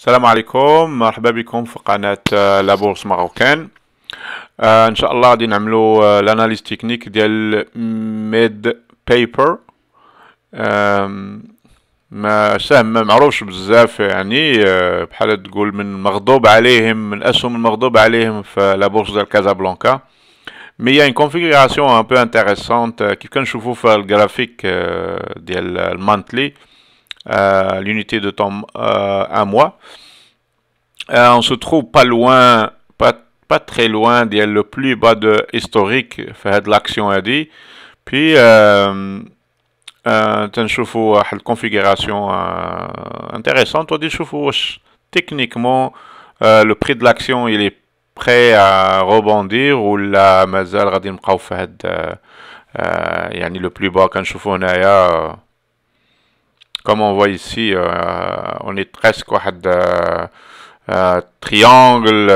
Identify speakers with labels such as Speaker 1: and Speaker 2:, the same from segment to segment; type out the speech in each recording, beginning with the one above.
Speaker 1: السلام عليكم، مرحبا بكم في قناة لا بورس ماروكان. ان شاء الله غادي نعملو الاناليز تكنيك ديال ميد بيبر. ما سهم ما معروفش بزاف، يعني بحال تقول من مغضوب عليهم، من الاسهم المغضوب عليهم في لا بورس ديال كازابلانكا. مي il y a une configuration un peu intéressante كيف كنشوفوا في الجرافيك ديال المانتلي، l'unité de temps un mois. On se trouve pas loin, pas très loin de le plus bas de historique fait de l'action هذه. Puis تنشوفوا واحد الكونفيغوراسيون intéressante. غادي نشوفوا واش techniquement le prix de l'action il est prêt à rebondir ولا مازال غادي نبقاو في هاد يعني le plus bas كنشوفوا هنايا. Comme on voit ici, on est presque triangle,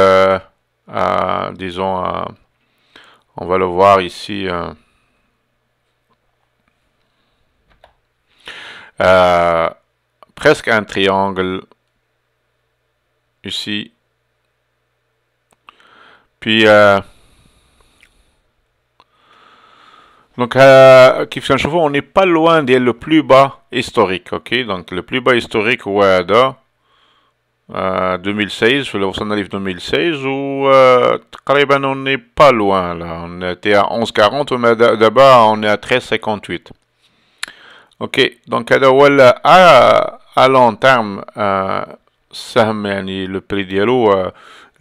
Speaker 1: disons, on va le voir ici, presque un triangle ici, puis donc, on n'est pas loin de le plus bas historique, ok? Donc, le plus bas historique, ouais, 2016, je vais vous en livre 2016, ou on n'est pas loin, là. On était à 11,40, mais d'abord, on est à 13,58. Ok, donc, à long terme, سهم يعني le prix ديالو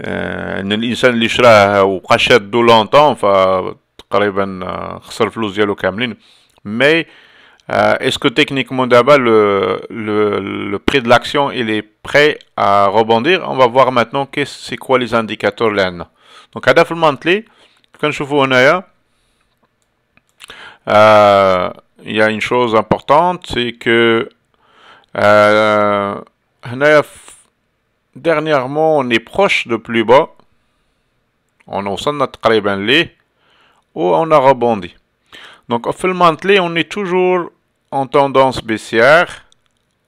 Speaker 1: ان الانسان اللي شراه وبقى شادو لونطون ف تقريبا خسر الفلوس ديالو كاملين. مي est-ce que techniquement d'abord le prix de l'action il est prêt à rebondir? On va voir maintenant c'est quoi les indicateurs là. Donc هذا في المانتلي كنشوفوا هنايا il y a une chose importante, c'est que هنايا dernièrement on est proche de plus bas, on وصلنا تقريبا ليه ou on a rebondi. Donc au fil monthly, on est toujours en tendance baissière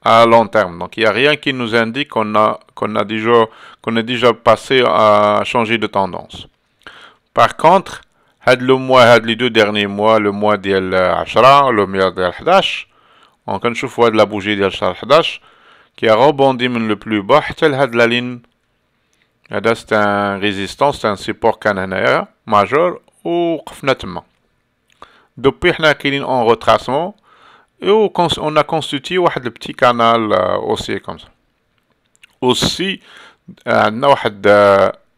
Speaker 1: à long terme. Donc il n'y a rien qui nous indique qu'on est déjà passé à changer de tendance. Par contre, les deux derniers mois, le mois de 10, le mois de 11, on peut voir la bougie de 11 qui a rebondi le plus bas jusqu'à la ligne. C'est un résistance, c'est un support canadien majeur. وقفنا. Depuis حنا كاينين en retracement et on a constitué واحد le petit canal haussier comme ça. Aussi عندنا واحد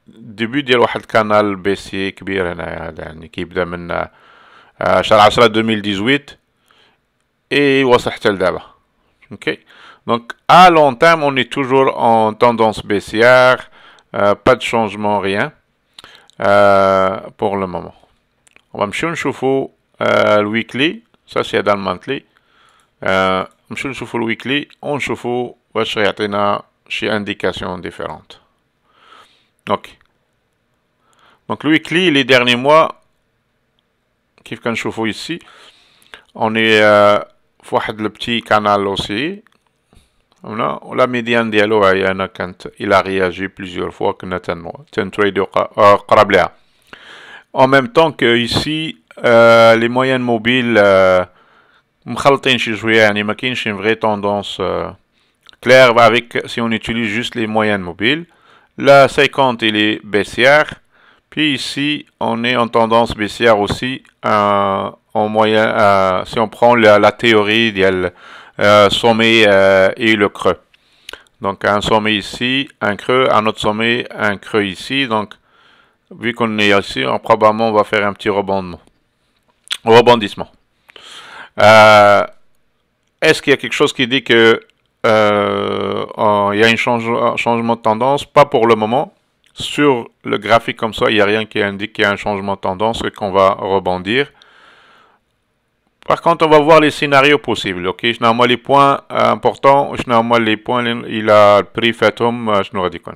Speaker 1: début ديال واحد canal baissier كبير هنايا يعني كيبدا من شهر 10 2018 et وصل حتى لدابا. OK. Donc à long terme on est toujours en tendance baissière, pas de changement, rien. Pour le moment. On va نشوفوا le weekly, ça c'est dans le monthly. نشوفوا le weekly, on نشوفوا واش غيعطينا شي indications différentes. Ok. Donc le weekly, les derniers mois, كيف كنشوفوا ici, on est في واحد le petit canal aussi. La médiane ديالو هي انا كانت il a réagi plusieurs fois كنا تنتريدو قراب ليها. En même temps que ici les moyennes mobiles مخلطين شي شويه, يعني ما كاينش une vraie tendance claire avec si on utilise juste les moyennes mobiles. La 50 il est baissière, puis ici on est en tendance baissière aussi en moyen si on prend la théorie ديال sommet et le creux. Donc un sommet ici, un creux, un autre sommet, un creux ici. Donc vu qu'on est ici, probablement on va faire un petit rebondissement. Est-ce qu'il y a quelque chose qui dit que il y a un changement de tendance? Pas pour le moment. Sur le graphique comme ça, il n'y a rien qui indique qu'il y a un changement de tendance et qu'on va rebondir. Par contre, on va voir les scénarios possibles. Ok, je n'ai les points importants, je n'ai les points, il a pris Fatum, je n'aurais dit quoi.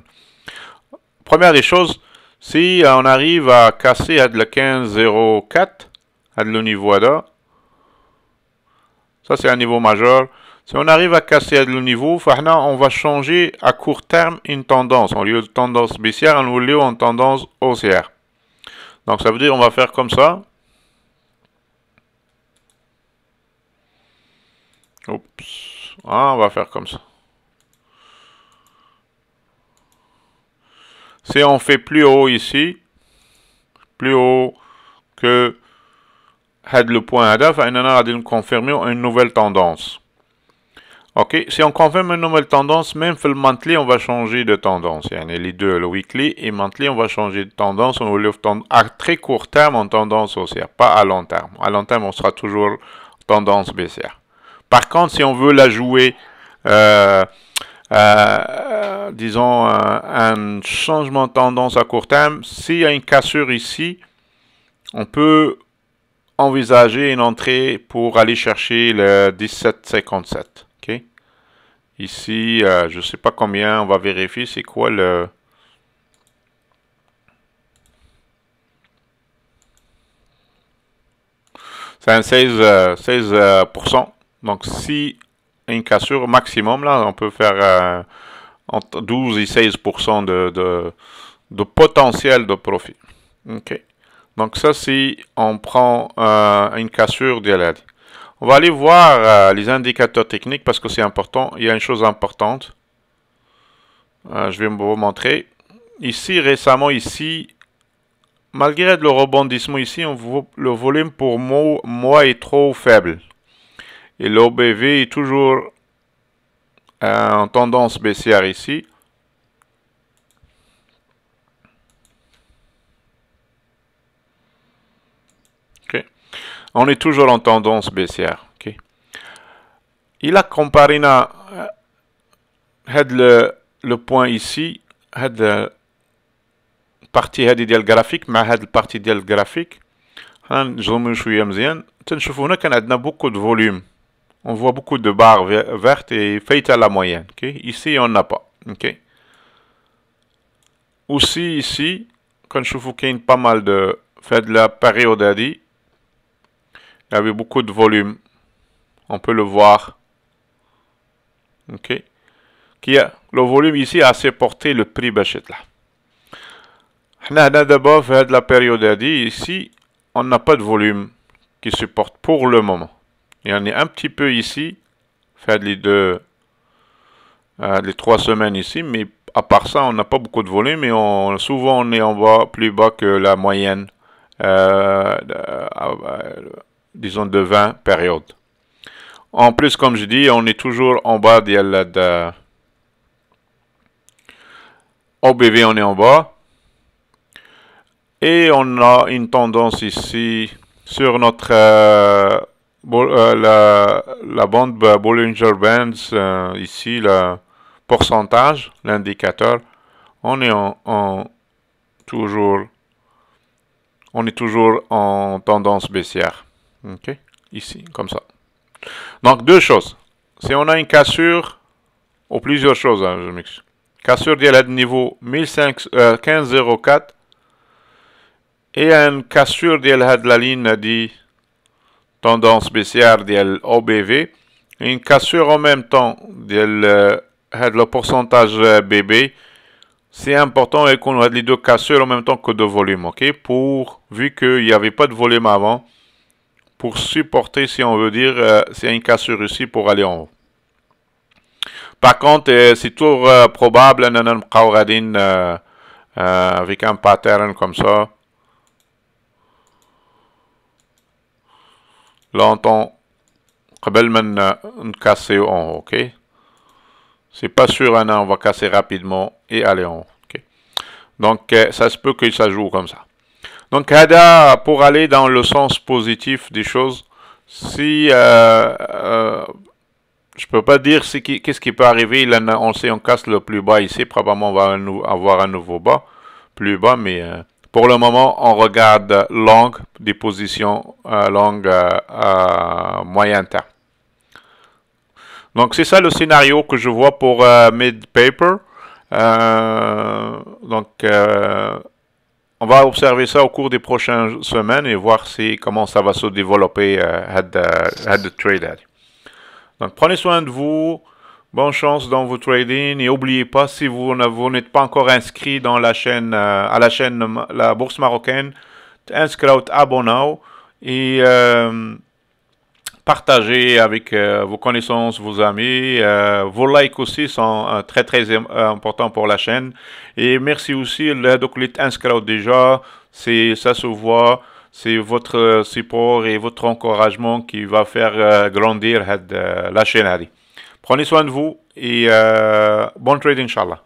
Speaker 1: Première des choses, si on arrive à casser à le 15,04, à le niveau là, Ça, c'est un niveau majeur. Si on arrive à casser le niveau, on va changer à court terme une tendance. Au lieu de tendance baissière, on va en tendance haussière. Donc, ça veut dire on va faire comme ça. Oups. Ah, on va faire comme ça. Si on fait plus haut ici, plus haut que le point هدف, on a confirmer une nouvelle tendance. Ok, si on confirme une nouvelle tendance, même pour le monthly, on va changer de tendance. Les deux, le weekly et monthly, on va changer de tendance. On va à très court terme en tendance haussière, pas à long terme. À long terme, on sera toujours tendance baissière. Par contre, si on veut la jouer, disons, un changement de tendance à court terme, s'il y a une cassure ici, on peut envisager une entrée pour aller chercher le 17,57. Ok. Ici, je ne sais pas combien, on va vérifier c'est quoi le... C'est un 16%. Donc, si une cassure maximum, là, on peut faire entre 12 et 16% de potentiel de profit. OK. Donc, ça, si on prend une cassure d'ILAD. On va aller voir les indicateurs techniques parce que c'est important. Il y a une chose importante. Je vais vous montrer. Ici, récemment, ici, malgré le rebondissement ici, le volume pour moi est trop faible. Et l'OBV est toujours en tendance baissière ici. Okay. On est toujours en tendance baissière. Okay. Il a comparé le point ici, la partie ديال الجرافيك مع هاد البارتي ديال الجرافيك. هنزومو شويه مزيان. تنشوفوا هنا كان عندنا beaucoup de volume. On voit beaucoup de barres vertes et faites à la moyenne. Okay? Ici, on n'a pas. Okay? Aussi, ici, quand je vous qu'il y a pas mal de fait de la période à dit, il y avait beaucoup de volume. On peut le voir. Okay? Le volume ici a assez porté le prix bachet là. On a d'abord fait de la période à dit. Ici, on n'a pas de volume qui supporte pour le moment. Il y en a un petit peu ici, fait les 3 semaines ici, mais à part ça, on n'a pas beaucoup de volume et souvent on est en bas, plus bas que la moyenne, disons de 20 périodes. En plus, comme je dis, on est toujours en bas de OBV, on est en bas. Et on a une tendance ici sur notre... la bande Bollinger Bands, ici, le pourcentage, l'indicateur, on est toujours en tendance baissière. Ok, ici, comme ça. Donc, deux choses. Si on a une cassure, ou plusieurs choses, hein, je m'excuse. Cassure de niveau 15,04 et une cassure de la ligne dit tendance baissière de l'OBV, une cassure en même temps de le pourcentage BB. C'est important et qu'on a les deux cassures en même temps que de volume, ok? Vu qu'il n'y avait pas de volume avant, pour supporter, si on veut dire, c'est une cassure ici pour aller en haut. Par contre, c'est toujours probable avec un pattern comme ça. Longtemps, قبل ما casser en haut, ok? C'est pas sûr, on va casser rapidement et aller en haut, ok? Donc, ça se peut que ça joue comme ça. Donc, pour aller dans le sens positif des choses, si je peux pas dire qu'est-ce qui peut arriver, là, on sait on casse le plus bas ici, probablement on va avoir un nouveau bas, plus bas, mais pour le moment, on regarde longue, des positions longues à moyen terme. Donc, c'est ça le scénario que je vois pour mid-paper. On va observer ça au cours des prochaines semaines et voir comment ça va se développer à the trade. Donc prenez soin de vous. Bonne chance dans vos trading et n'oubliez pas, si vous n'êtes pas encore inscrit dans la chaîne, à la chaîne La Bourse Marocaine, inscrivez-vous, abonnez-vous et partagez avec vos connaissances, vos amis. Vos likes aussi sont très très importants pour la chaîne. Et merci aussi, donc les inscrits déjà, ça se voit. C'est votre support et votre encouragement qui va faire grandir la chaîne. Prenez soin de vous et bon trading, Inch'Allah.